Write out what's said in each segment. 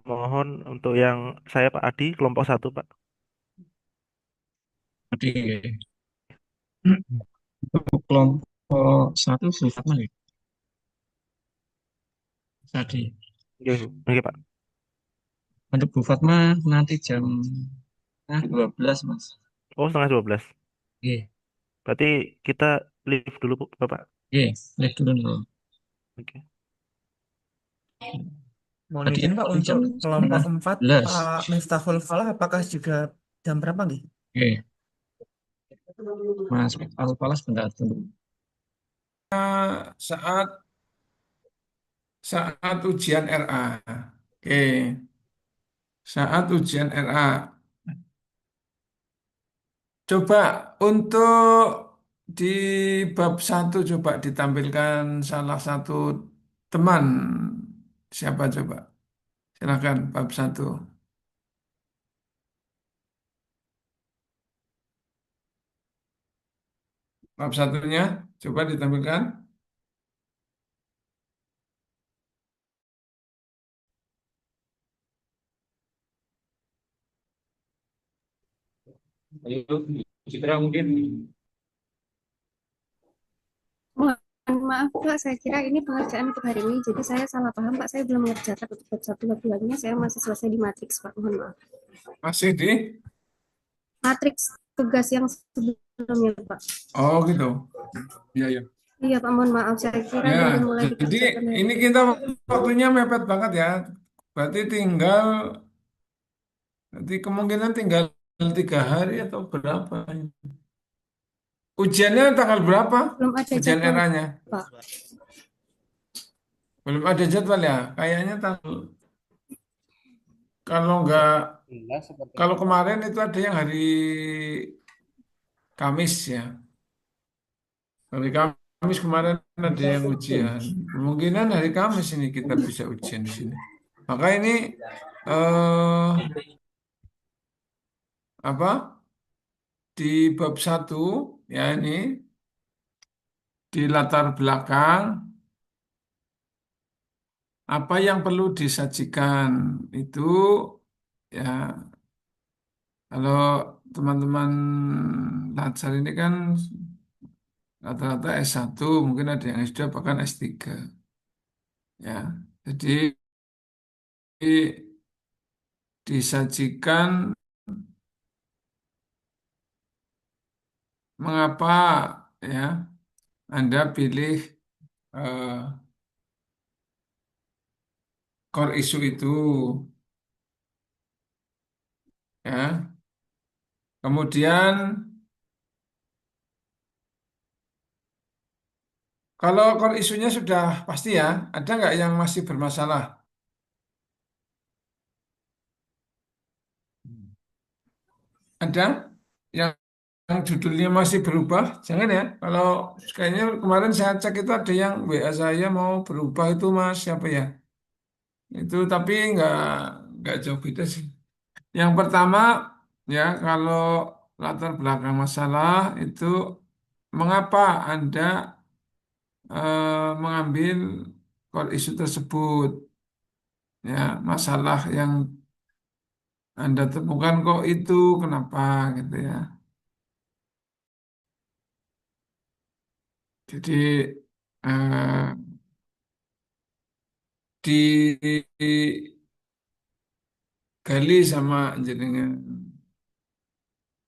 mohon untuk yang saya Pak Adi kelompok satu Pak. Jadi untuk kelompok satu sifatnya ya, tadi. Oke, oke Pak. Untuk Bu Fatma nanti jam 12 Mas. Oh, setengah 12. Iya, Berarti kita leave dulu Bapak. iya, lihat dulu nih. Oke. Mohon Tadi izin Pak itu untuk jam kelompok setengah 4 belas. Pak Miftahul Falah apakah juga jam berapa nih? Oke, Mas Al-Falas bentar dulu. Saat saat ujian RA. Oke, saat ujian RA. Coba untuk di bab satu coba ditampilkan salah satu teman. Siapa coba? Silakan bab satu. Bab satunya coba ditampilkan. Ayo, Citra mungkin. Mohon maaf Pak, saya kira ini pengerjaan untuk hari ini, jadi saya salah paham Pak, saya belum mengerjakan untuk bab satu bab 2-nya, saya masih selesai di matriks Pak, mohon maaf. Masih di? Matriks tugas yang sebelumnya Pak. Oh gitu. Ya ya. Iya Pak, mohon maaf, saya kira Ya, baru mulai jadi dikerjakan hari ini ini. kita waktunya mepet banget ya. Berarti tinggal, nanti kemungkinan tinggal 3 hari atau berapa? Ujiannya tanggal berapa? Belum ada Ujian jadwal eranya? Pak. Belum ada jadwal ya? Kayaknya kalau nggak, kalau kemarin itu ada yang hari Kamis ya. Hari Kamis kemarin ada yang ujian. Kemungkinan hari Kamis ini kita bisa ujian di sini. Maka ini eh, apa? Di bab satu ya ini di latar belakang apa yang perlu disajikan itu ya kalau teman-teman Latsar ini kan rata-rata S1 mungkin ada yang S2 bahkan S3 ya. Jadi disajikan mengapa ya Anda pilih eh, core issue itu ya. Kemudian kalau core isunya sudah pasti ya, ada nggak yang masih bermasalah? Ada yang judulnya masih berubah? Jangan ya. Kalau kayaknya kemarin saya cek itu ada yang WA saya mau berubah itu Mas siapa ya? Itu tapi nggak jauh beda sih. Yang pertama ya kalau latar belakang masalah itu mengapa Anda mengambil core isu tersebut? Ya masalah yang Anda temukan kok itu kenapa gitu ya. Jadi eh, digali sama jenengan.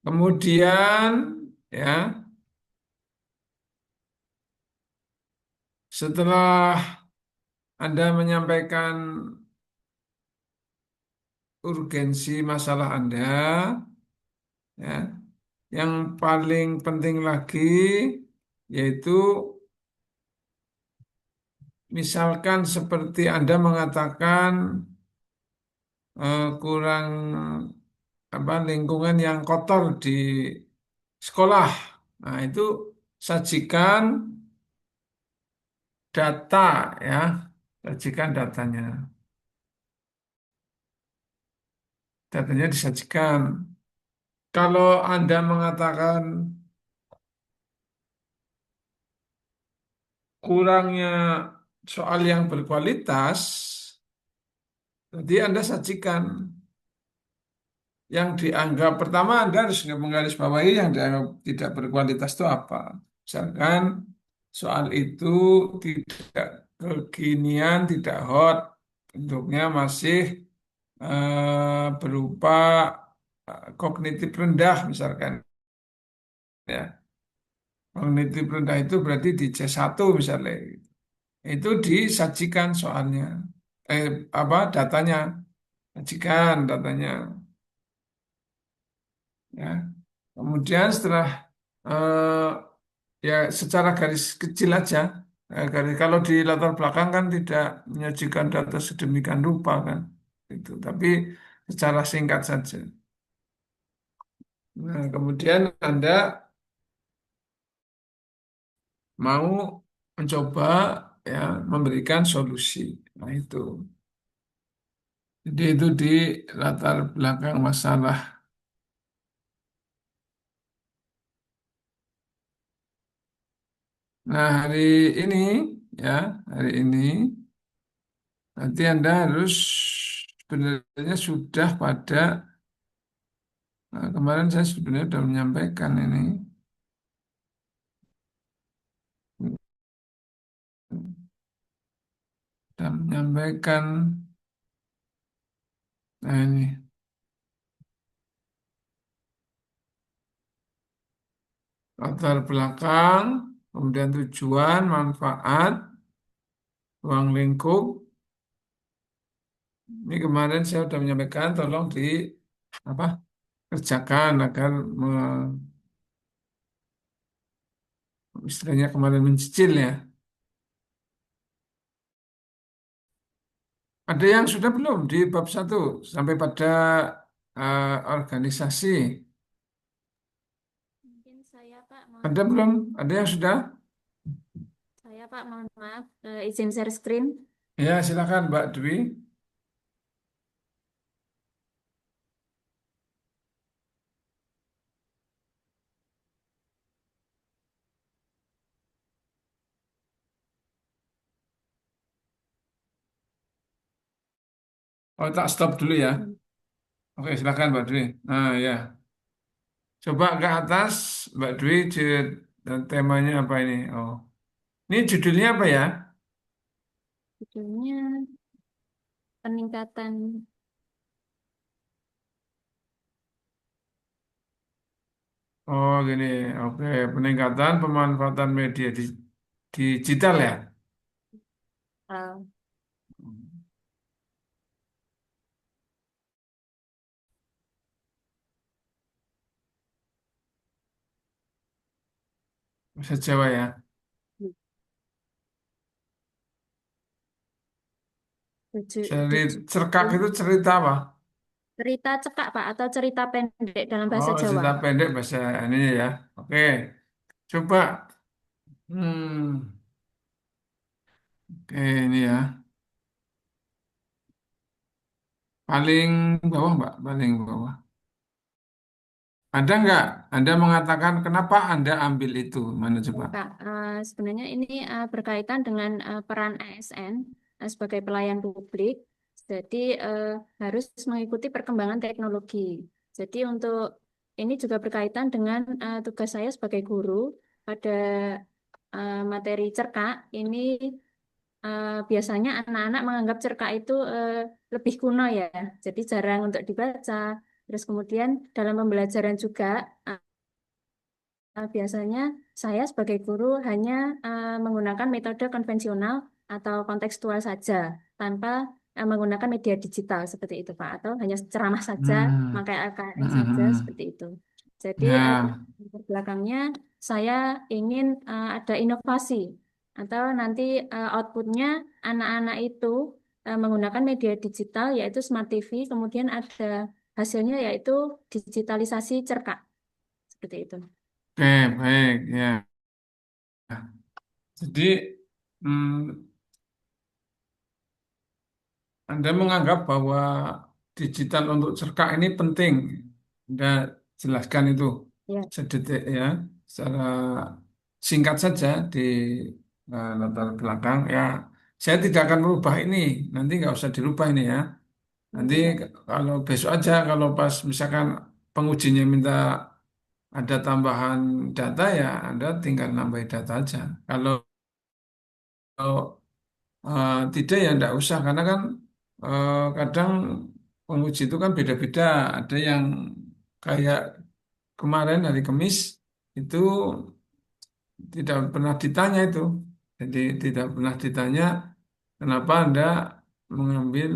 Kemudian ya setelah Anda menyampaikan urgensi masalah Anda, ya, yang paling penting lagi yaitu misalkan seperti Anda mengatakan kurang apa lingkungan yang kotor di sekolah. Nah, itu sajikan data ya, sajikan datanya. Datanya disajikan. Kalau Anda mengatakan kurangnya soal yang berkualitas, Jadi Anda sajikan yang dianggap pertama Anda harus menggarisbawahi yang dianggap tidak berkualitas itu apa. Misalkan soal itu tidak kekinian, tidak hot, bentuknya masih berupa kognitif rendah misalkan ya. Kognitif rendah itu berarti di C1 misalnya. Itu disajikan soalnya. Apa datanya? Sajikan datanya ya. Kemudian setelah eh, ya secara garis kecil aja. Kalau di latar belakang kan tidak menyajikan data sedemikian rupa kan. Itu. Tapi secara singkat saja. Nah, kemudian Anda mau mencoba ya memberikan solusi. Nah, itu. Jadi itu di latar belakang masalah. Nah, ini ya, hari ini nanti Anda harus sebenarnya sudah pada kemarin saya sebenarnya sudah menyampaikan ini. Sudah menyampaikan nah ini latar belakang, kemudian tujuan, manfaat, ruang lingkup. Ini kemarin saya sudah menyampaikan, tolong di apa kerjakan agar istilahnya kemarin mencicil ya. Ada yang sudah belum di bab 1 sampai pada organisasi? Mungkin saya Pak, Ada belum? Ada yang sudah? mohon maaf, izin share screen. Ya, silakan Mbak Dwi. Oh, tak stop dulu ya. Oke, silakan Mbak Dwi. Nah, ya. Coba ke atas, Mbak Dwi, dan temanya apa ini? Oh, ini judulnya apa ya? Judulnya peningkatan Oh, gini. Oke, peningkatan pemanfaatan media digital ya. uh, Bahasa Jawa ya. Cerkak itu cerita apa? cerita cekak Pak atau cerita pendek dalam bahasa Oh, Jawa. cerita pendek bahasa ini ya. Oke, coba. Hmm, oke ini ya. Paling bawah, Mbak, paling bawah. Ada nggak? Anda mengatakan kenapa Anda ambil itu? Mana coba? Pak, sebenarnya ini berkaitan dengan peran ASN sebagai pelayan publik. Jadi harus mengikuti perkembangan teknologi. Jadi untuk ini juga berkaitan dengan tugas saya sebagai guru pada materi cerkak. Ini biasanya anak-anak menganggap cerkak itu lebih kuno ya. Jadi jarang untuk dibaca. Terus kemudian dalam pembelajaran juga biasanya saya sebagai guru hanya menggunakan metode konvensional atau kontekstual saja, tanpa menggunakan media digital seperti itu, Pak, atau hanya ceramah saja, Hmm, pakai LKS hmm, saja hmm. seperti itu. Jadi Ya, di belakangnya saya ingin ada inovasi atau nanti outputnya anak-anak itu menggunakan media digital yaitu Smart TV, kemudian ada hasilnya yaitu digitalisasi cerkak seperti itu. oke, baik ya. Jadi hmm, Anda menganggap bahwa digital untuk cerkak ini penting. Anda jelaskan itu Ya. sedetik ya, secara singkat saja di latar belakang. Ya, saya tidak akan merubah ini. Nanti nggak usah dirubah ini ya. Nanti Iya. kalau besok aja, kalau pas misalkan pengujinya minta ada tambahan data ya Anda tinggal nambahin data aja. Kalau tidak ya enggak usah karena kan kadang penguji itu kan beda-beda. Ada yang kayak kemarin hari Kamis itu tidak pernah ditanya itu. Jadi tidak pernah ditanya kenapa Anda mengambil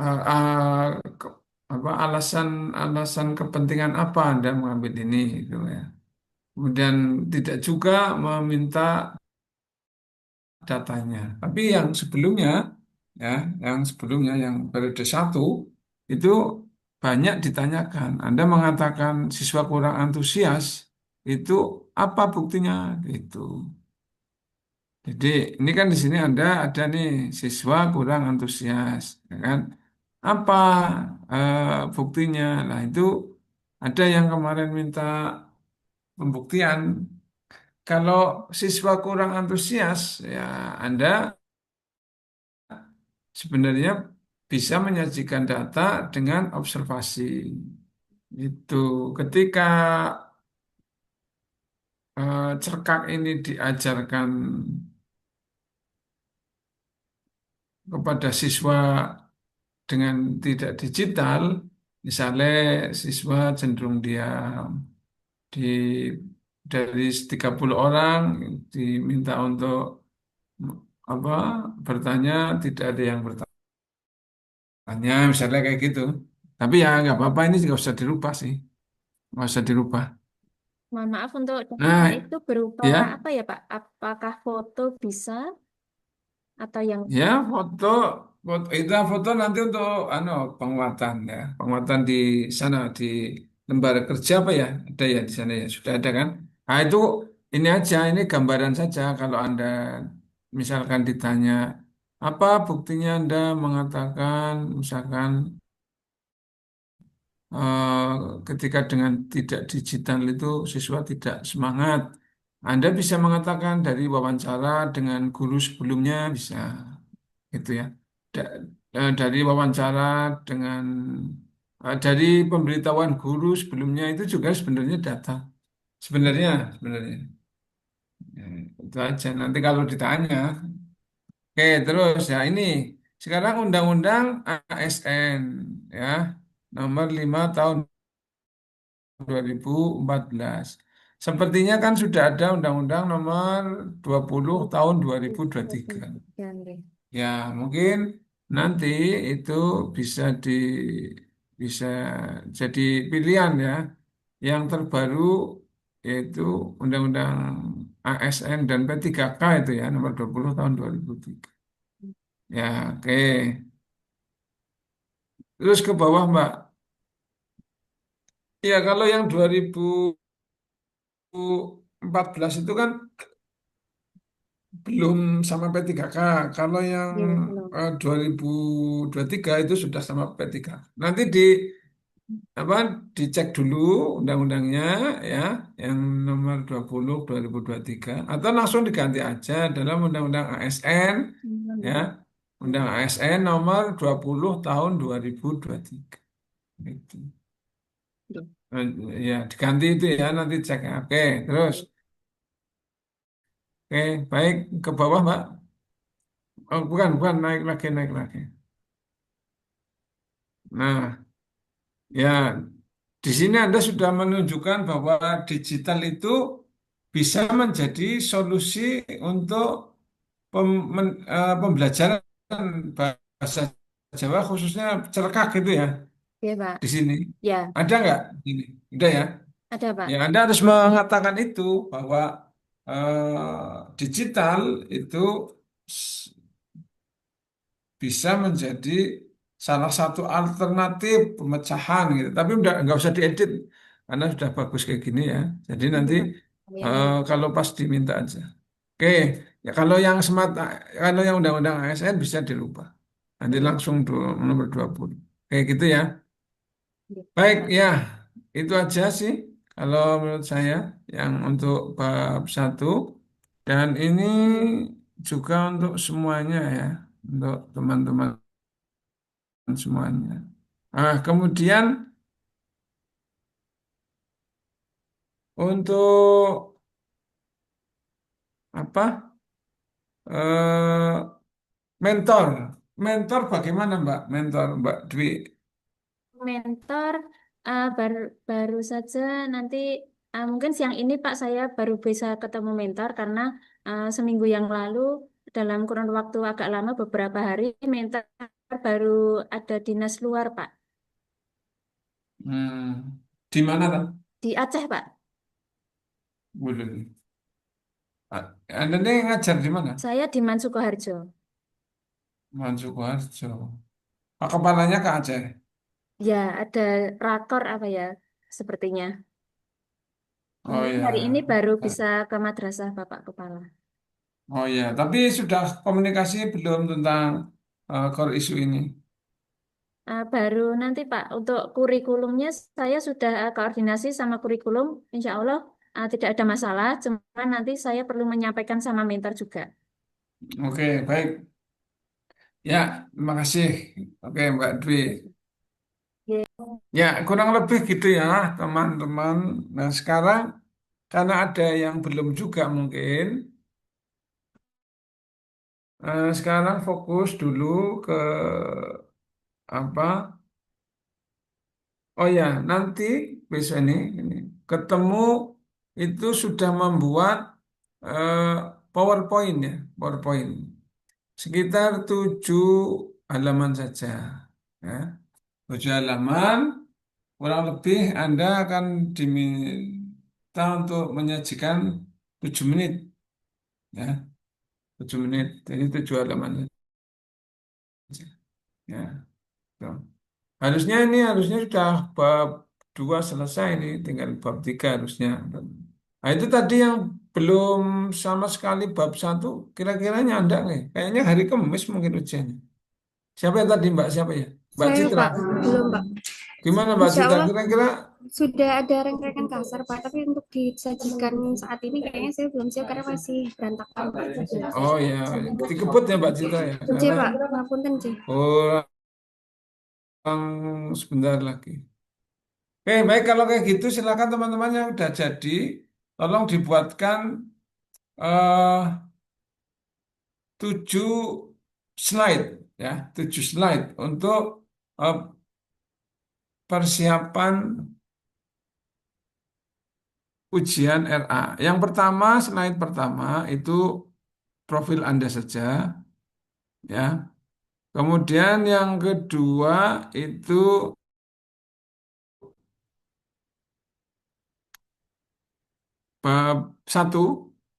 uh, uh, ke- apa alasan kepentingan apa Anda mengambil ini gitu ya. Kemudian tidak juga meminta datanya. Tapi yang sebelumnya ya, yang sebelumnya yang periode satu itu banyak ditanyakan. Anda mengatakan siswa kurang antusias, itu apa buktinya? Gitu. Jadi ini kan di sini ada nih siswa kurang antusias, ya kan? Apa buktinya? Nah itu ada yang kemarin minta pembuktian. Kalau siswa kurang antusias, ya Anda sebenarnya bisa menyajikan data dengan observasi. Itu ketika cerkak ini diajarkan kepada siswa dengan tidak digital, misalnya siswa cenderung diam, di dari 30 orang diminta untuk apa bertanya, tidak ada yang bertanya, misalnya kayak gitu. Tapi ya nggak apa-apa, ini nggak usah dirubah sih, nggak usah dirubah. Mohon maaf untuk data Nah, itu berupa ya, apa ya Pak? Apakah foto bisa atau yang ya foto, foto nanti untuk penguatan ya, penguatan di sana di lembar kerja apa ya, ada ya di sana ya, sudah ada kan? Nah itu ini aja, ini gambaran saja kalau Anda misalkan ditanya apa buktinya Anda mengatakan misalkan eh, ketika dengan tidak digital itu siswa tidak semangat. Anda bisa mengatakan dari wawancara dengan guru sebelumnya bisa, gitu ya. Dari wawancara dengan dari pemberitahuan guru sebelumnya itu juga sebenarnya data. Sebenarnya. Ya, itu aja. Nanti kalau ditanya, oke terus ya ini sekarang Undang-Undang ASN ya nomor 5 tahun 2014. Sepertinya kan sudah ada Undang-Undang nomor 20 tahun 2023. 2023, nggih. Ya, mungkin nanti itu bisa bisa jadi pilihan ya. Yang terbaru yaitu Undang-Undang ASN dan P3K itu ya nomor 20 tahun 2003. Ya, oke. Terus ke bawah, Mbak. Ya, kalau yang 2014 itu kan belum sama P3K. Kalau yang Ya, belum. 2023 itu sudah sama P3K. Nanti apa dicek dulu undang-undangnya ya yang nomor 20 2023 atau langsung diganti aja dalam undang-undang ASN ya undang ASN nomor 20 tahun 2023 itu. Eh, ya diganti itu ya nanti cek ya. Oke terus oke baik ke bawah Mbak. Oh, bukan naik lagi. Nah, ya, di sini Anda sudah menunjukkan bahwa digital itu bisa menjadi solusi untuk pembelajaran bahasa Jawa khususnya cerkak gitu ya Ya, Pak. di sini. Ya, Ada nggak? Ini udah ya. ada, Pak. Ya, Anda harus mengatakan itu bahwa digital itu bisa menjadi salah satu alternatif pemecahan gitu. Tapi udah nggak usah diedit karena sudah bagus kayak gini ya. Jadi Iya, nanti Pak. Yang kalau pas diminta aja. Oke, ya kalau yang kalau yang undang-undang ASN bisa dirubah. Nanti langsung nomor 20. Kayak gitu ya. Baik ya, itu aja sih kalau menurut saya yang untuk bab satu dan ini juga untuk semuanya ya. untuk teman-teman semuanya. Nah, kemudian untuk apa? eh, Mentor, mentor bagaimana Mbak? Mentor Mbak Dwi. Mentor baru baru saja nanti mungkin siang ini Pak saya baru bisa ketemu mentor karena seminggu yang lalu dalam kurun waktu agak lama beberapa hari mentor baru ada dinas luar Pak Hmm, di mana kan? di Aceh Pak. Waduh. Anda ini ngajar di mana? Saya di Mansukoharjo. Mansukoharjo. Oh, kepalanya ke Aceh. Ya ada rakor apa ya sepertinya. Oh Hari ini ya. baru bisa ke madrasah Bapak Kepala. Oh ya. Tapi sudah komunikasi belum tentang core isu ini? Baru nanti Pak, untuk kurikulumnya saya sudah koordinasi sama kurikulum, insya Allah tidak ada masalah, cuma nanti saya perlu menyampaikan sama mentor juga. Oke, baik. Ya, terima kasih. Oke, Mbak Dwi. Oke. Ya, kurang lebih gitu ya, teman-teman. Nah, sekarang karena ada yang belum juga mungkin, sekarang fokus dulu ke apa? Oh ya, nanti besok ini ketemu itu sudah membuat eh, PowerPoint ya, PowerPoint. Sekitar 7 halaman saja. Ya. 7 halaman, kurang lebih Anda akan diminta untuk menyajikan 7 menit. Ya, 7 menit. Jadi 7 halaman saja. Ya, tuh. Harusnya sudah bab 2 selesai ini, tinggal bab 3 harusnya. Nah itu tadi yang belum sama sekali bab 1, kira-kiranya ada nggak? Kayaknya hari Kamis mungkin ujiannya. Siapa yang tadi Mbak? Siapa ya? Mbak Saya Citra. Pak, belum Pak. Gimana Mbak Insya Citra? Allah Kira-kira, sudah ada rengrekan kasar Pak, tapi untuk disajikan saat ini kayaknya saya belum siap karena masih berantakan Pak. oh ya, dikebut ya Mbak Citra ya. C Karena Pak, ngapunten C. kurang sebentar lagi. Oke, baik kalau kayak gitu silakan teman-teman yang udah jadi, tolong dibuatkan eh 7 slide ya, 7 slide untuk eh, persiapan ujian RA. Yang pertama, slide pertama itu profil Anda saja ya. Kemudian yang kedua itu bab 1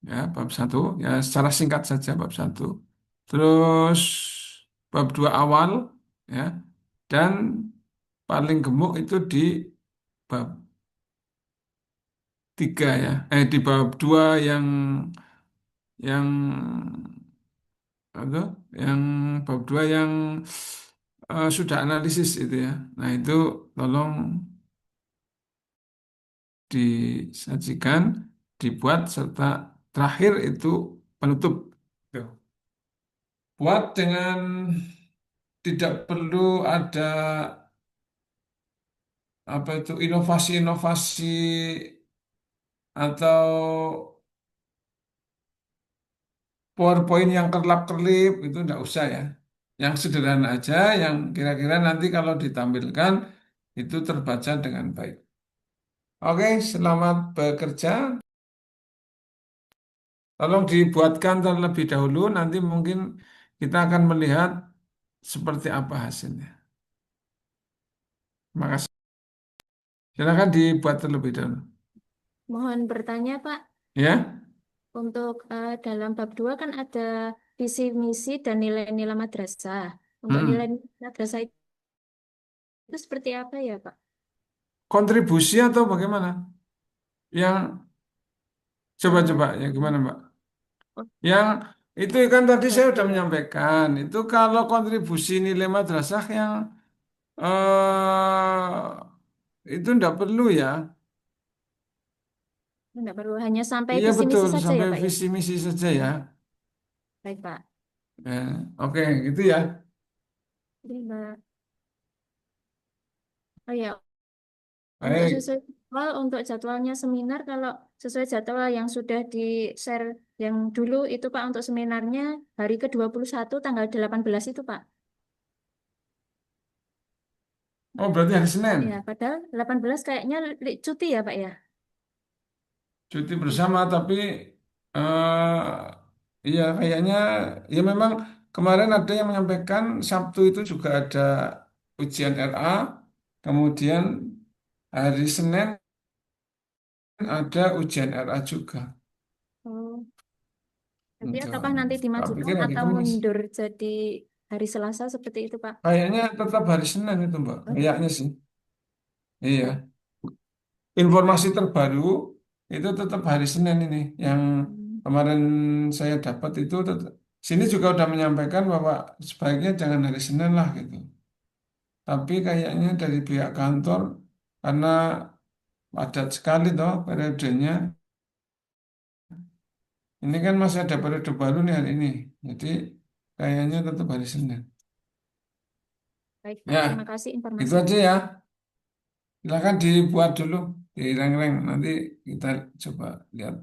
ya, bab 1 ya secara singkat saja bab 1. Terus bab 2 awal ya, dan paling gemuk itu di bab 3 ya. Di bab 2 yang apa? Yang bab 2 yang sudah analisis itu ya. Nah, itu tolong disajikan, dibuat serta terakhir itu penutup. Tuh. Buat dengan tidak perlu ada apa itu inovasi-inovasi atau PowerPoint yang kerlap-kerlip itu enggak usah ya. Yang sederhana aja, yang kira-kira nanti kalau ditampilkan itu terbaca dengan baik. Oke, selamat bekerja. Tolong dibuatkan terlebih dahulu, nanti mungkin kita akan melihat seperti apa hasilnya. Terima kasih. Silakan dibuat terlebih dahulu. Mohon bertanya Pak, Ya, untuk dalam bab 2 kan ada visi misi dan nilai-nilai madrasah. Untuk nilai hmm. madrasah itu seperti apa ya Pak? Kontribusi atau bagaimana? Yang Eh, coba-coba, ya gimana Mbak? oh, Yang itu kan tadi saya sudah menyampaikan, itu kalau kontribusi nilai madrasah yang itu enggak perlu ya. enggak perlu hanya sampai Iya visi misi betul, saja ya sampai Pak ya? visi misi saja ya. Baik Pak. Ya, oke, gitu ya. Jadi, Mbak. Oh ya, untuk Baik. sesuai jadwal, untuk jadwalnya seminar, kalau sesuai jadwal yang sudah di-share yang dulu itu Pak, untuk seminarnya hari ke-21 tanggal 18 itu Pak. Oh, berarti hari Senin. Ya, padahal 18 kayaknya cuti ya Pak ya. Cuti bersama, tapi iya kayaknya ya memang kemarin ada yang menyampaikan Sabtu itu juga ada ujian RA, kemudian hari Senin ada ujian RA juga. Oh, tapi Gitu. apakah nanti Tak dimajukan pikir hari atau Kamis. mundur jadi hari Selasa seperti itu Pak? Kayaknya tetap hari Senin itu, Mbak. Oh, Kayaknya sih. ya. Iya. Informasi terbaru itu tetap hari Senin ini. Yang Hmm. kemarin saya dapat itu tetap, sini juga udah menyampaikan bahwa sebaiknya jangan hari Senin lah gitu. Tapi kayaknya dari pihak kantor karena padat sekali toh periodenya. Ini kan masih ada periode baru nih hari ini. Jadi kayaknya tetap hari Senin. Baik Pak, Ya, terima kasih itu informasinya. aja ya. Silakan dibuat dulu di reng-reng. Nanti kita coba lihat.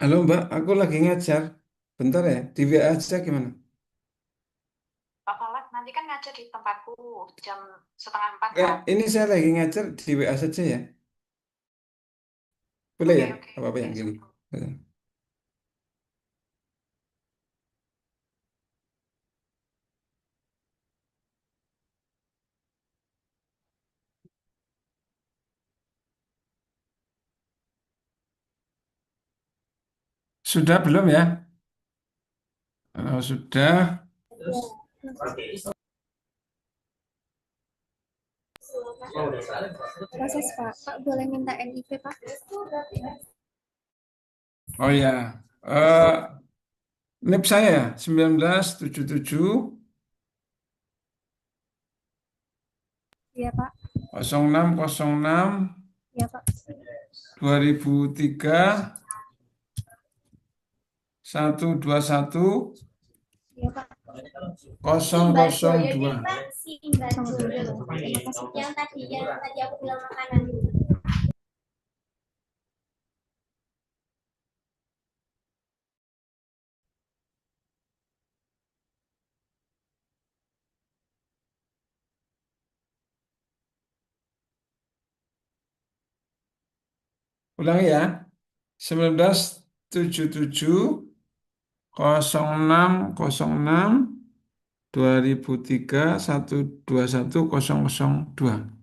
Halo Mbak, aku lagi ngajar. Bentar ya, di WA aja gimana? Pak Kolek, nanti kan ngajar di tempatku jam 3:30 Enggak, kan? ini saya lagi ngajar di WA saja ya. Boleh Oke, ya? oke, Apa-apa oke, yang gini. Subro. Sudah belum ya? Kalau sudah, Proses Pak. Pak boleh minta NIP Pak? oh ya, NIP saya ya, 1977 Iya Pak. 0606 Iya Pak. 2003 121 Iya Pak. 002. Terima kasih. Yang tadi aku bilang makanan. Ulangi ya, 1977 0606 2003 121 002.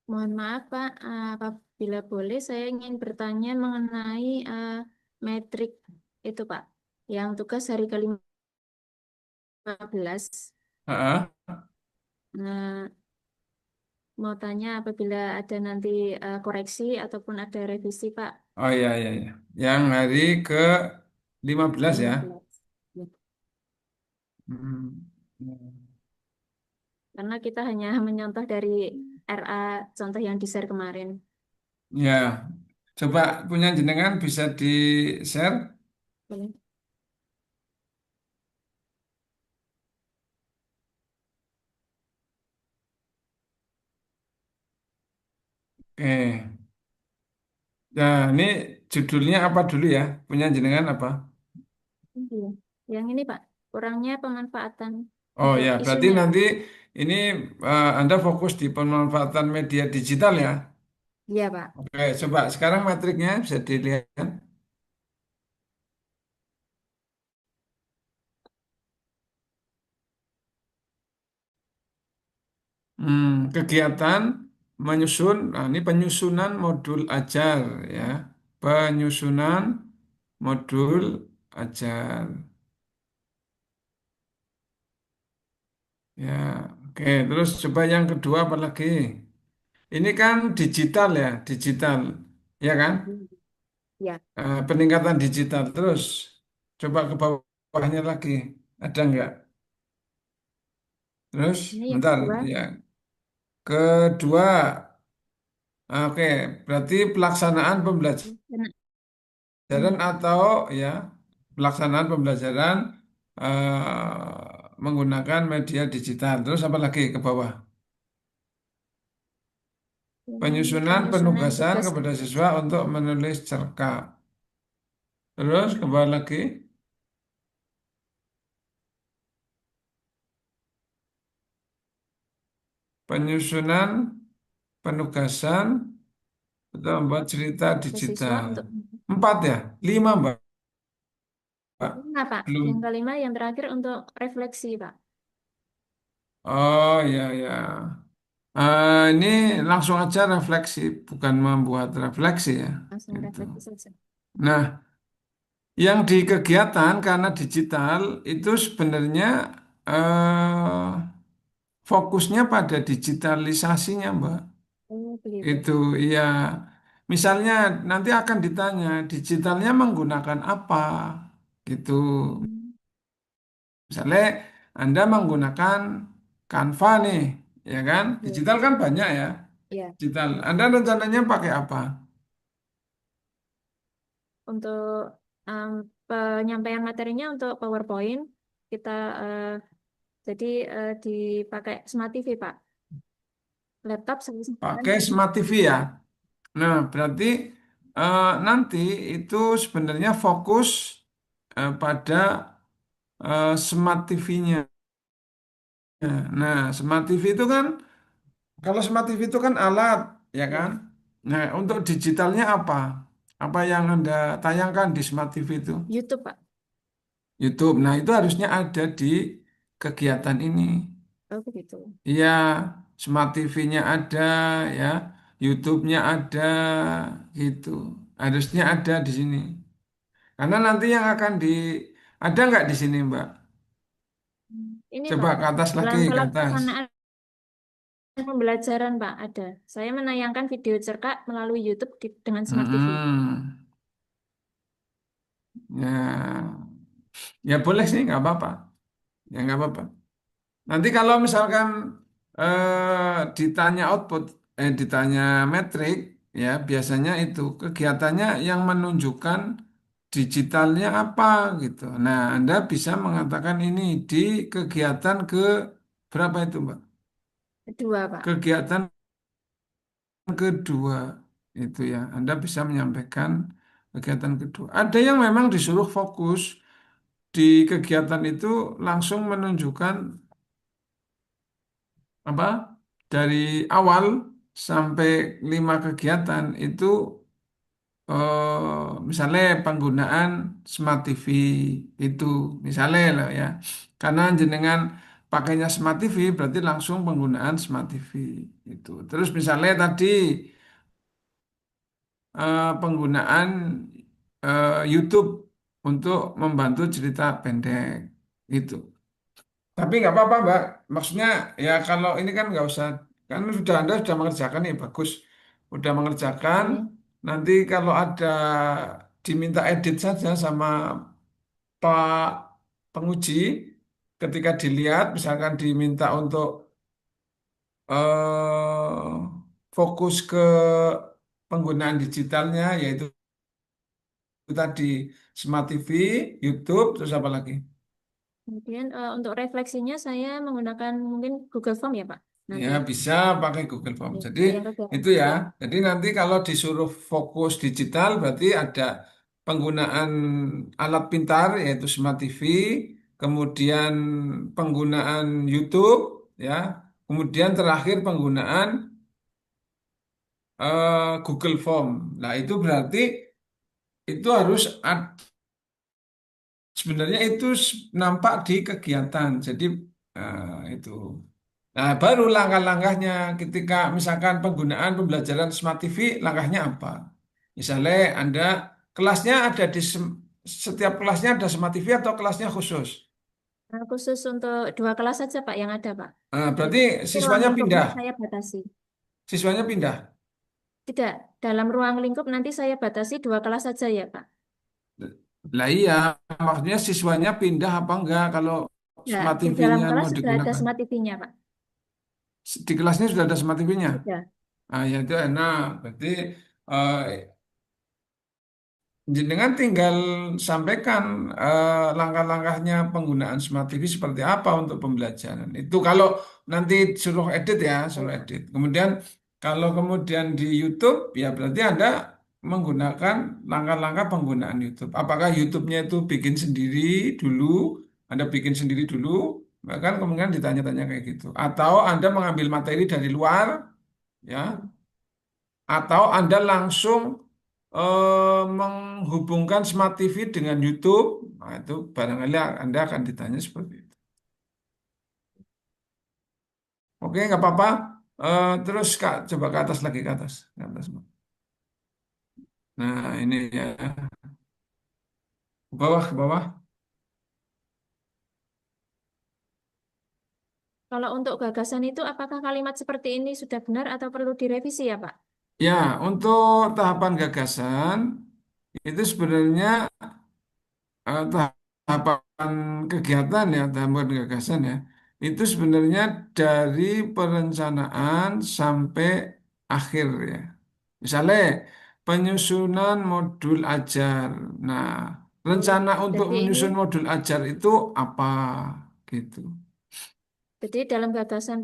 Mohon maaf Pak, apabila boleh saya ingin bertanya mengenai metrik itu Pak, yang tugas hari ke-15. Ah, Nah, mau tanya apabila ada nanti koreksi ataupun ada revisi Pak. oh iya, iya, iya. Yang hari ke-15 ya. 15. Ya. Hmm. Karena kita hanya menyontoh dari RA contoh yang di-share kemarin. Ya, coba punya jenengan bisa di-share. Boleh. Oke. Nah, ini judulnya apa dulu ya? Punya jenengan apa? Iya. Yang ini Pak, kurangnya pemanfaatan Oh untuk ya, berarti isunya. nanti ini Anda fokus di pemanfaatan media digital ya. Iya Pak. Oke, coba sekarang matriknya bisa dilihat. Kegiatan menyusun, nah ini penyusunan modul ajar ya. Penyusunan modul ajar. Ya, oke. Terus coba yang kedua apa lagi? Ini kan digital ya, digital, ya kan? Ya, Peningkatan digital. Terus coba ke bawahnya lagi, ada nggak? Terus, ini yang bentar, kedua. ya. Kedua, oke, berarti pelaksanaan pembelajaran atau ya pelaksanaan pembelajaran menggunakan media digital. Terus apa lagi ke bawah? Penyusunan Penyusunan penugasan tugas. kepada siswa untuk menulis cerka. Terus ke bawah lagi. Penyusunan penugasan untuk membuat cerita Ke siswa digital. untuk 4 ya, 5 Mbak. Pak? Kelima, Pak. Belum. Yang kelima, yang terakhir untuk refleksi, Pak. Oh ya ya. Ini langsung aja refleksi, bukan membuat refleksi ya. Langsung Gitu. refleksi saja. Nah, yang di kegiatan karena digital itu sebenarnya eh, fokusnya pada digitalisasinya, Mbak. Oh, begitu. Itu ya, misalnya nanti akan ditanya digitalnya menggunakan apa, gitu. Hmm, Misalnya Anda menggunakan Canva nih, ya kan? ya. Digital kan banyak ya. Ya. Digital. Anda rencananya pakai apa? Untuk em, penyampaian materinya untuk PowerPoint, kita eh, jadi dipakai Smart TV, Pak. Laptop saya sediakan Pakai di Smart TV ya. Nah, berarti nanti itu sebenarnya fokus pada Smart TV-nya. Nah, Smart TV itu kan, kalau Smart TV itu kan alat, ya kan? ya, Nah, untuk digitalnya apa? Apa yang Anda tayangkan di Smart TV itu? YouTube, Pak. YouTube. Nah, itu harusnya ada di kegiatan ini. Oh, begitu. Iya, Smart TV-nya ada, ya, YouTube-nya ada, gitu. Harusnya ada di sini. Karena nanti yang akan ada nggak di sini, Mbak? Ini, Coba Pak, ke atas lagi, dalam ke atas. pelaksanaan pembelajaran, Pak, ada. Saya menayangkan video cerkak melalui YouTube dengan Smart TV. Mm-mm. Ya, ya boleh sih, nggak apa-apa. Ya nggak apa-apa. Nanti kalau misalkan ditanya output, ditanya metrik, ya biasanya itu kegiatannya yang menunjukkan digitalnya apa gitu. Nah, Anda bisa mengatakan ini di kegiatan ke berapa itu, Mbak? Kedua, Pak. Kegiatan kedua itu ya, Anda bisa menyampaikan kegiatan kedua. Ada yang memang disuruh fokus di kegiatan itu langsung menunjukkan apa dari awal sampai 5 kegiatan itu misalnya penggunaan Smart TV itu misalnya loh ya, karena jenengan pakainya Smart TV berarti langsung penggunaan Smart TV itu. Terus misalnya tadi penggunaan YouTube untuk membantu cerita pendek itu. Tapi nggak apa-apa, Mbak. Maksudnya ya kalau ini kan nggak usah, kan sudah Anda sudah mengerjakan nih, bagus. Udah mengerjakan, Oke. nanti kalau ada diminta edit saja sama Pak penguji, ketika dilihat, misalkan diminta untuk fokus ke penggunaan digitalnya, yaitu tadi Smart TV, YouTube, terus apa lagi? Kemudian untuk refleksinya saya menggunakan mungkin Google Form ya, Pak. Ya, Nanti. bisa pakai Google Form. Ya, Jadi untuk yang kegiatan itu ya. kedua. Jadi nanti kalau disuruh fokus digital berarti ada penggunaan alat pintar yaitu Smart TV, kemudian penggunaan YouTube, ya, kemudian terakhir penggunaan Google Form. Nah, itu berarti itu harus sebenarnya itu nampak di kegiatan. Jadi itu. Nah, baru langkah-langkahnya ketika misalkan penggunaan pembelajaran Smart TV, langkahnya apa? Misalnya Anda kelasnya ada setiap kelasnya ada Smart TV atau kelasnya khusus? Khusus untuk 2 kelas saja, Pak, yang ada, Pak. Nah, Jadi berarti ruang siswanya lingkupnya pindah. saya batasi. Siswanya pindah. Tidak, dalam ruang lingkup nanti saya batasi 2 kelas saja ya, Pak. Lah iya, maksudnya siswanya pindah apa enggak kalau Ya, Smart di dalam TV-nya kelas mau sudah ada digunakan? Smart TV-nya, Pak. Di kelasnya sudah ada Smart TV-nya? Sudah. Ah, ya itu enak. Berarti eh, jenengan tinggal sampaikan langkah-langkahnya penggunaan Smart TV seperti apa untuk pembelajaran. Itu kalau nanti suruh edit ya, suruh edit. Kemudian kalau kemudian di YouTube ya berarti Anda menggunakan langkah-langkah penggunaan YouTube. Apakah YouTube-nya itu bikin sendiri dulu, Anda bikin sendiri dulu, bahkan kemudian ditanya-tanya kayak gitu. Atau Anda mengambil materi dari luar, ya, atau Anda langsung menghubungkan Smart TV dengan YouTube, nah itu barangkali Anda akan ditanya seperti itu. Oke, nggak apa-apa. Terus Kak, coba ke atas lagi, ke atas. Ke atas. Nah, ini ya. Ke bawah, ke bawah. Kalau untuk gagasan itu, apakah kalimat seperti ini sudah benar atau perlu direvisi ya, Pak? Ya, untuk tahapan gagasan, itu sebenarnya tahapan kegiatan ya, tahapan gagasan ya, itu sebenarnya dari perencanaan sampai akhir ya. Misalnya penyusunan modul ajar. Nah, rencana untuk Jadi ini, menyusun modul ajar itu apa gitu. jadi dalam gagasan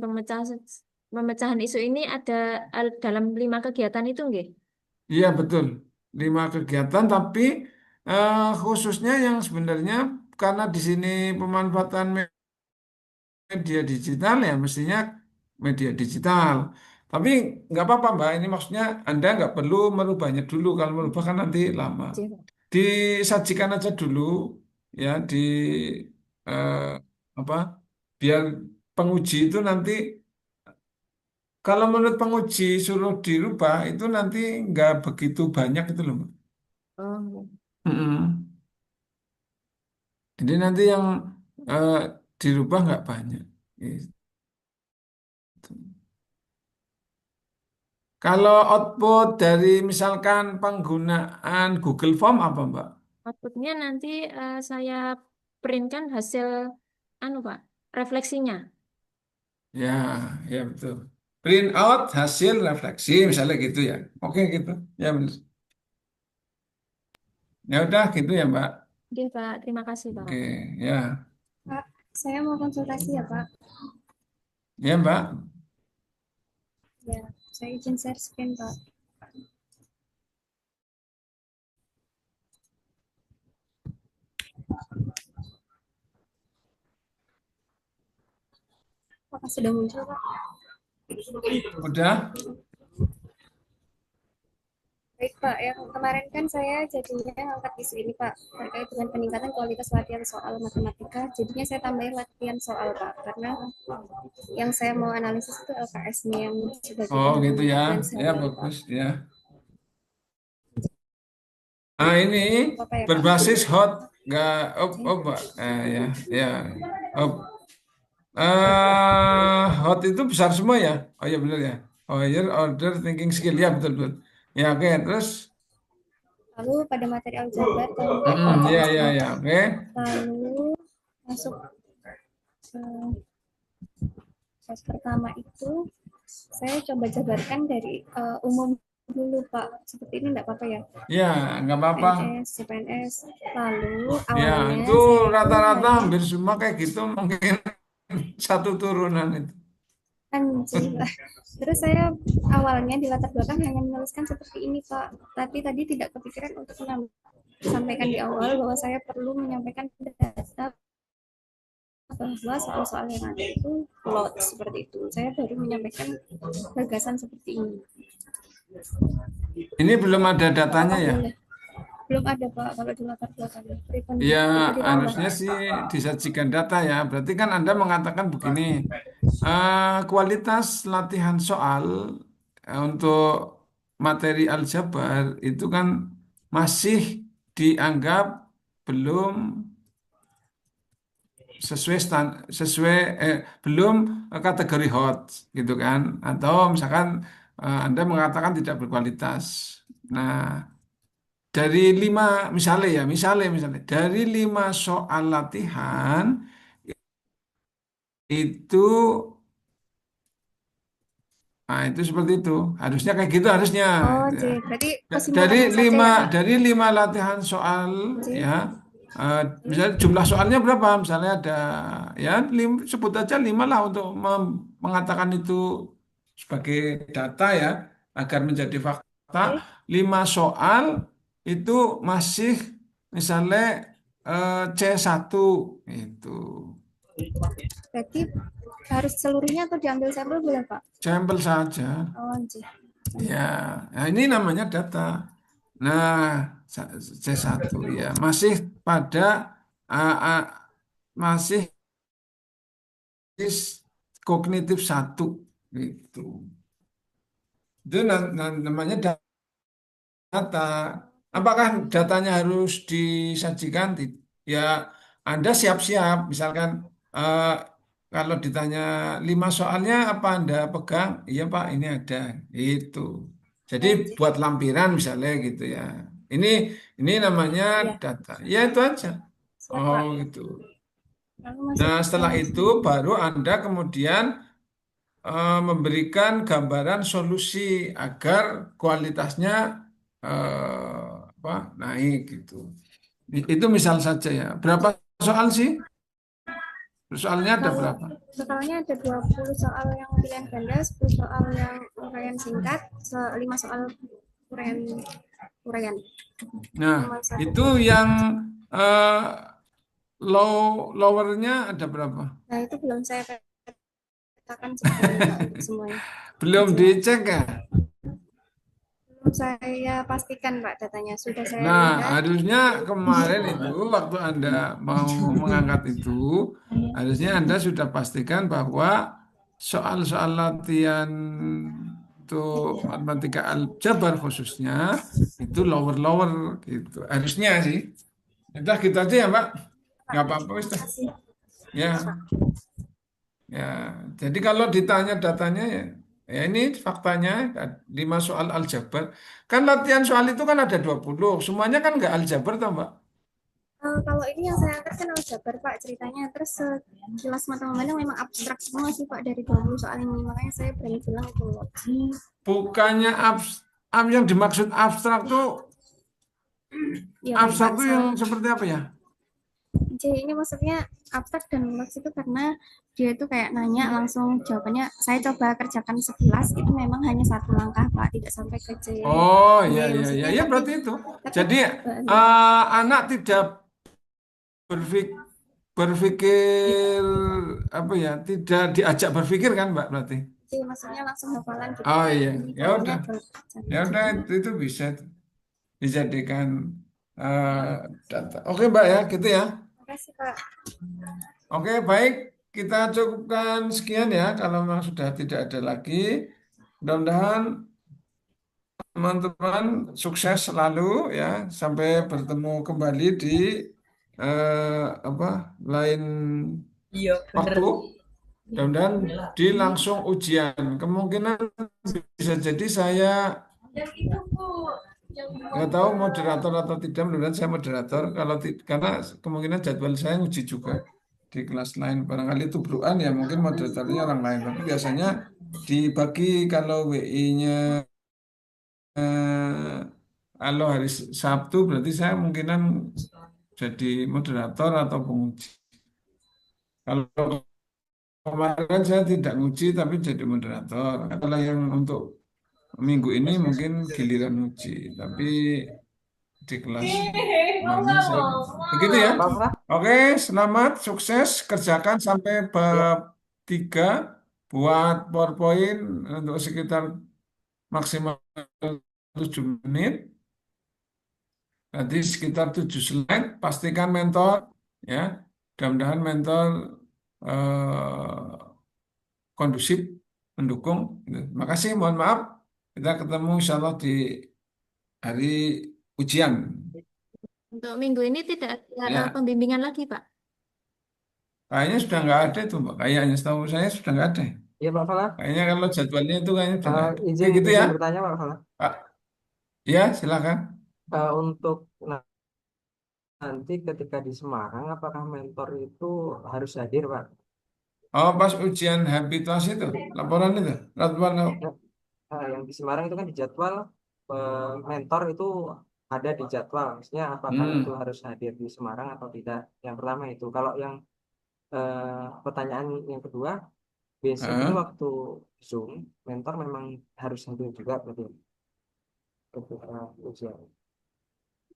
pemecahan isu ini ada dalam 5 kegiatan itu, nggih? Iya betul, 5 kegiatan tapi khususnya yang sebenarnya karena di sini pemanfaatan media digital ya mestinya media digital. Tapi nggak apa-apa Mbak, ini maksudnya Anda nggak perlu merubahnya dulu. Kalau merubah kan nanti lama. Oke, Pak. Disajikan aja dulu ya di eh, apa? Biar penguji itu nanti kalau menurut penguji suruh dirubah itu nanti nggak begitu banyak itu loh Mbak. Oh, Mm-mm. Jadi nanti yang eh, dirubah nggak banyak. Gitu. Kalau output dari misalkan penggunaan Google Form apa Mbak? outputnya nanti saya printkan hasil, anu Pak, refleksinya. Ya, ya betul. Print out hasil refleksi misalnya gitu ya. Oke gitu. Ya benar. Ya udah gitu ya Mbak. Oke, Pak. Terima kasih, Pak. Oke, ya. Pak, saya mau konsultasi ya Pak. Ya Mbak. Ya, saya izin share screen Pak. Apakah sudah muncul Pak? Udah? Baik Pak, yang kemarin kan saya jadinya ngangkat isu ini Pak, terkait dengan peningkatan kualitas latihan soal matematika. Jadinya saya tambahin latihan soal Pak, karena yang saya mau analisis itu LKS-nya yang sebagai Oh bahan gitu ya. pembuktian Ya sehari-hari Pak. bagus ya. Nah ini Apa ya Pak? berbasis hot nggak Mbak. Ya ya. Oh, hot itu besar semua ya? Oh iya benar ya. Higher order thinking skill ya betul betul. Ya oke terus. Lalu pada materi aljabar tahun keempat Ya kelas ya ya 8. oke. Lalu masuk ke kelas pertama itu saya coba jabarkan dari umum dulu Pak. Seperti ini enggak apa-apa ya? Ya nggak apa-apa. PNS, CPNS. Lalu Ya awalnya itu saya itu rata-rata hanya hampir semua kayak gitu mungkin satu turunan itu. anjing Pak. Terus saya awalnya di latar belakang hanya menuliskan seperti ini Pak. Tapi tadi tidak kepikiran untuk sampaikan di awal bahwa saya perlu menyampaikan data bahwa soal-soal yang ada itu plot seperti itu. Saya baru menyampaikan gagasan seperti ini. Ini belum ada datanya Apakah ya? boleh? Belum ada Pak kalau di latar belakang. Ya, Apa ditambah? harusnya sih disajikan data ya. Berarti kan Anda mengatakan begini, kualitas latihan soal untuk materi aljabar itu kan masih dianggap belum sesuai belum kategori hot gitu kan? Atau misalkan Anda mengatakan tidak berkualitas. Nah, dari 5 misalnya dari 5 soal latihan itu itu seperti itu harusnya kayak gitu harusnya Oh, gitu ya. berarti Dari kesimpulannya saja lima ya Pak. dari 5 latihan soal J. ya misalnya jumlah soalnya berapa misalnya ada ya sebut aja 5 lah untuk mengatakan itu sebagai data ya agar menjadi fakta. 5 soal itu masih misalnya C1 itu Berarti harus seluruhnya atau diambil sampel boleh Pak? sampel saja Oh, J. ya. Nah, ini namanya data Nah, C1 ya masih pada ah, ah, masih kognitif satu gitu. Itu namanya data. Apakah datanya harus disajikan? Ya, Anda siap-siap. Misalkan eh, kalau ditanya 5 soalnya apa Anda pegang? Iya Pak, ini ada. Itu. Jadi Jadi, buat lampiran misalnya gitu ya. Ini ini namanya ya, data. Ya itu aja. siap Oh Pak. gitu. Lalu masuk Nah ke setelah itu baru Anda kemudian memberikan gambaran solusi agar kualitasnya apa, naik gitu. Itu misal saja ya. Berapa soal sih? Soalnya ada kalau berapa? totalnya ada 20 soal yang pilihan ganda, 10 soal yang uraian singkat, 5 soal uraian uraian. Nah, Cuma satu itu buku. yang eh, lowernya ada berapa? Nah, itu belum saya petakan sebetulnya Pak untuk semuanya. Belum Ujian. dicek ya? Belum saya pastikan Pak datanya. Sudah saya Nah, lihat. harusnya kemarin itu waktu Anda mau mengangkat itu, harusnya Anda sudah pastikan bahwa soal-soal latihan untuk matematika aljabar khususnya itu lower-lower gitu. Harusnya sih. Udah gitu aja ya, Pak. Pak, Nggak apa-apa, wis dah. terima kasih. Ya, ya. Jadi kalau ditanya datanya ya, ya ini faktanya 5 soal aljabar. Kan latihan soal itu kan ada 20. Semuanya kan nggak aljabar toh, Mbak? Kalau ini yang saya angkat kan aljabar Pak ceritanya. Terus sekilas mata-matanya memang abstrak semua sih Pak dari 20 soal ini. Makanya saya berani bilang itu loh. Bukannya yang dimaksud abstrak tuh, Iya baik abstrak Pak. tuh yang seperti apa ya? Jadi ini maksudnya abstrak dan luas itu karena dia itu kayak nanya langsung jawabannya. Saya coba kerjakan sekilas itu memang hanya satu langkah Pak, tidak sampai ke C. Oh, D iya, iya, iya, maksudnya ya tapi berarti itu. tapi Jadi anak tidak berpikir apa ya, tidak diajak berpikir kan, Mbak, berarti? C maksudnya langsung hafalan gitu Oh Pak. iya, Ini ya poinnya udah, ke ya udah itu bisa dijadikan eh, data. Oke, Mbak ya, gitu ya. Terima kasih Pak. Oke, baik. Kita cukupkan sekian ya. Kalau memang sudah tidak ada lagi, mudah-mudahan teman-teman sukses selalu ya. Sampai bertemu kembali di apa lain waktu. Mudah-mudahan di langsung ujian. Kemungkinan bisa jadi saya nggak tahu moderator atau tidak. Mudah-mudahan saya moderator. Karena kemungkinan jadwal saya uji juga di kelas lain. Barangkali itu Bruan ya mungkin moderatornya orang lain. Tapi biasanya dibagi kalau WI-nya kalau hari Sabtu berarti saya mungkinan jadi moderator atau penguji. Kalau kemarin saya tidak nguji tapi jadi moderator. Kalau yang untuk minggu ini mungkin giliran uji. Tapi di kelas mana saya begitu ya. Oke, selamat, sukses, kerjakan sampai bab 3 buat PowerPoint untuk sekitar maksimal 7 menit. Nanti sekitar 7 slide, pastikan mentor ya. Mudah-mudahan mentor kondusif, mendukung. Terima kasih, mohon maaf. Kita ketemu insya Allah di hari ujian. Untuk minggu ini tidak ada Ya, pembimbingan lagi, Pak. kayaknya sudah nggak ada itu, Mbak. Kayaknya setahu saya sudah nggak ada. Iya Pak Fala. Kayaknya kalau jadwalnya itu kayaknya sudah nggak ada. Oke, Izin gitu ya, izin bertanya Pak Fala. Pak. Ya, silakan. Untuk nanti ketika di Semarang, apakah mentor itu harus hadir Pak? Oh, pas ujian habituasi itu, laporan itu, laporan. Ya, yang di Semarang itu kan di jadwal mentor itu ada di jadwal. Maksudnya apakah itu Hmm. harus hadir di Semarang atau tidak? Yang pertama itu. Kalau yang pertanyaan yang kedua, basically Hah? waktu Zoom, mentor memang harus hadir juga berarti ketika ujian.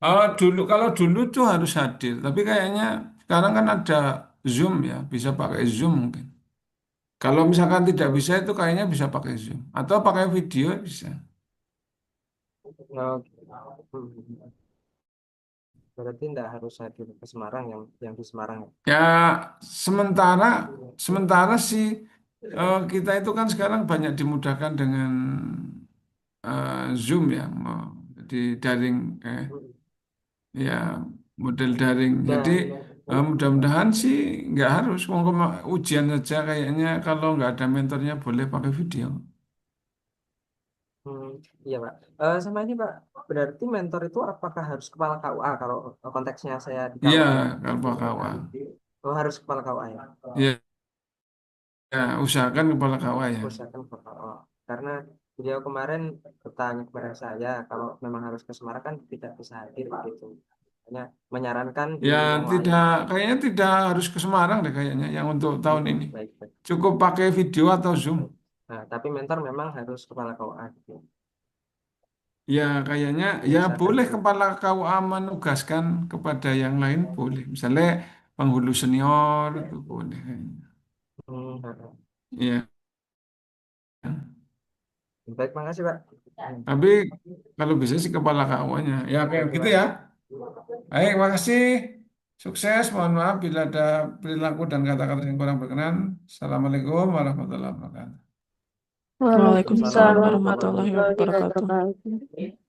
Oh, kalau dulu tuh harus hadir, tapi kayaknya sekarang kan ada Zoom ya, bisa pakai Zoom mungkin. Kalau misalkan tidak bisa itu kayaknya bisa pakai Zoom atau pakai video bisa. Oh, hmm. Berarti tidak harus hadir ke Semarang yang di Semarang. Ya, sementara sementara sih kita itu kan sekarang banyak dimudahkan dengan Zoom ya, di daring, ya model daring. Jadi Dan mudah-mudahan sih nggak harus. Ujian saja kayaknya kalau nggak ada mentornya boleh pakai video. hmm, iya Pak. Sama ini Pak, berarti mentor itu apakah harus kepala KUA kalau konteksnya saya di Iya, KUA ya? kalau pakai KUA. Oh harus kepala KUA ya? Iya, ya, usahakan kepala KUA ya. Usahakan kepala KUA. Karena beliau kemarin bertanya kepada saya kalau memang harus ke Semarang kan tidak bisa hadir gitu. Hanya menyarankan di Ya, yang lain. kayaknya tidak harus ke Semarang deh kayaknya yang untuk tahun ini. Baik, baik. Cukup pakai video atau Zoom. Nah, tapi mentor memang harus kepala KUA gitu. Ya, kayaknya ya Diusahakan boleh gitu. kepala KUA menugaskan kepada yang lain boleh. Misalnya penghulu senior itu boleh kayaknya. Hmm, Iya. baik, makasih Pak. Tapi kalau bisa sih kepala KUA-nya. Ya kayak gitu ya. Baik, makasih. Sukses. Mohon maaf bila ada perilaku dan kata-kata yang kurang berkenan. Assalamualaikum warahmatullahi wabarakatuh. Waalaikumsalam Waalaikumsalam warahmatullahi wabarakatuh. wabarakatuh.